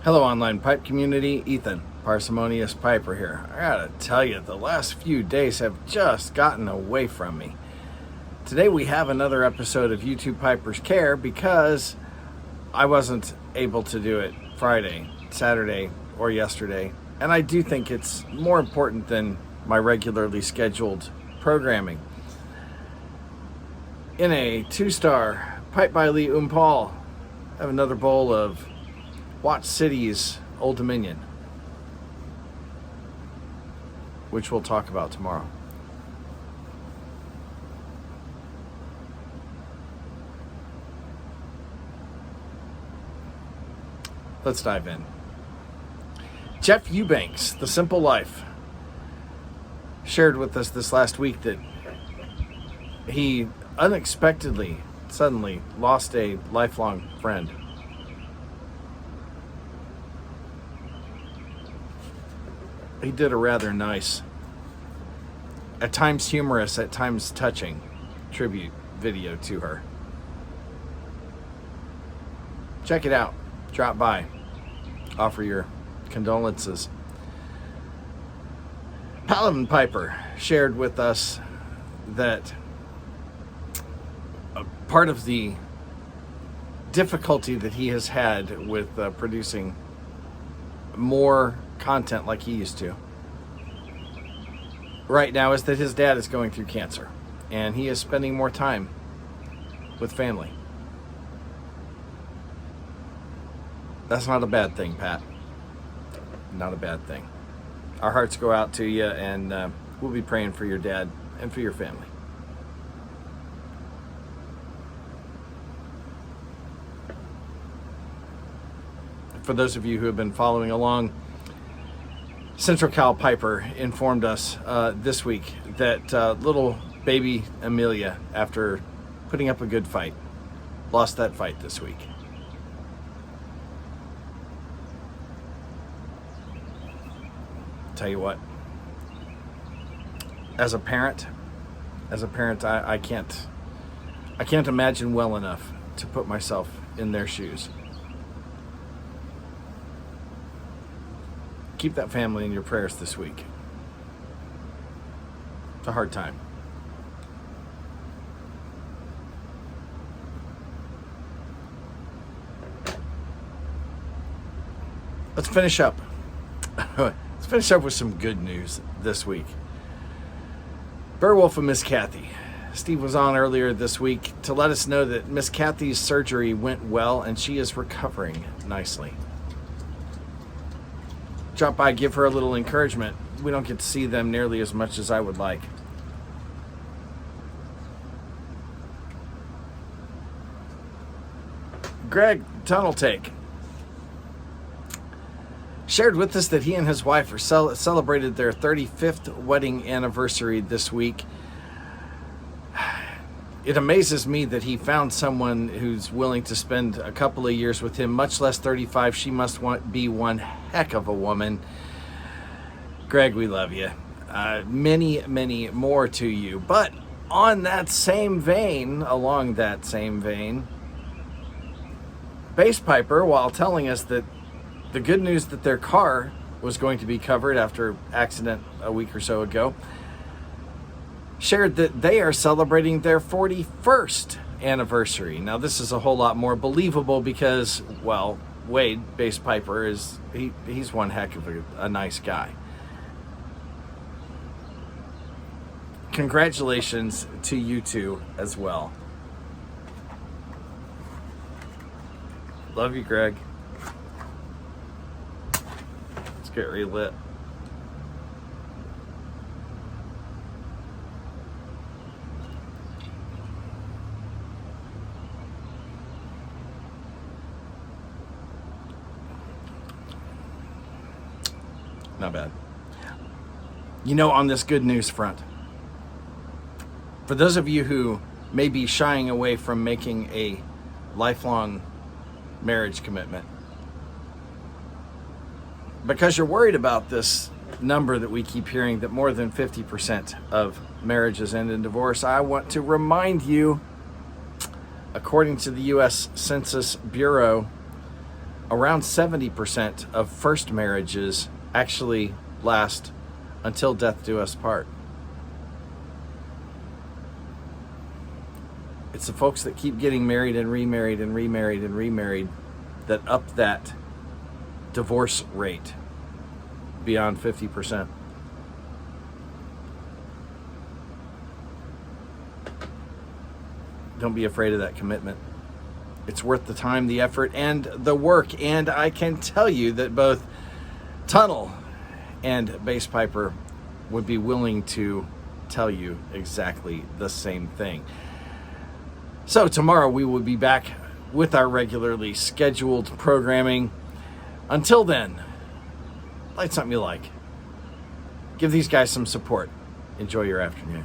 Hello, online pipe community. Ethan, Parsimonious Piper here. I gotta tell you, the last few days have just gotten away from me. Today we have another episode of YouTube Piper's Care because I wasn't able to do it Friday, Saturday, or yesterday. And I do think it's more important than my regularly scheduled programming. In a 2-star Pipe by Lee Paul, I have another bowl of Watch City's Old Dominion, which we'll talk about tomorrow. Let's dive in. Jeff Eubanks, The Simple Life, shared with us this last week that he unexpectedly, suddenly lost a lifelong friend. He did a rather nice, at times humorous, at times touching tribute video to her. Check it out. Drop by. Offer your condolences. Paladin Piper shared with us that a part of the difficulty that he has had with producing more content like he used to right now is that his dad is going through cancer and he is spending more time with family. That's not a bad thing, Pat. Not a bad thing. Our hearts go out to you, and we'll be praying for your dad and for your family. For those of you who have been following along, Central Cal Piper informed us this week that little baby Amelia, after putting up a good fight, lost that fight this week. Tell you what, as a parent, I can't imagine well enough to put myself in their shoes. Keep that family in your prayers this week. It's a hard time. Let's finish up. Let's finish up with some good news this week. Beowulf and Ms Cathy. Steve was on earlier this week to let us know that Ms Cathy's surgery went well and she is recovering nicely. Drop by, give her a little encouragement. We don't get to see them nearly as much as I would like. Greg, Tunnell Take, shared with us that he and his wife are celebrated their 35th wedding anniversary this week. It amazes me that he found someone who's willing to spend a couple of years with him, much less 35. She must be one heck of a woman. Greg, we love you. Many, many more to you. But on that same vein, along that same vein, Basspiper, while telling us that the good news that their car was going to be covered after accident a week or so ago, shared that they are celebrating their 41st anniversary. Now, this is a whole lot more believable because, well, Wade, Basspiper, he's one heck of a nice guy. Congratulations to you two as well. Love you, Greg. Let's get relit. Not bad. You know, on this good news front, for those of you who may be shying away from making a lifelong marriage commitment, because you're worried about this number that we keep hearing, that more than 50% of marriages end in divorce, I want to remind you, according to the U.S. Census Bureau, around 70% of first marriages actually last until death do us part. It's the folks that keep getting married and remarried and remarried and remarried that up that divorce rate beyond 50%. Don't be afraid of that commitment. It's worth the time, the effort, and the work. And I can tell you that both Tunnell and Basspiper would be willing to tell you exactly the same thing. So tomorrow we will be back with our regularly scheduled programming. Until then, light something you like. Give these guys some support. Enjoy your afternoon.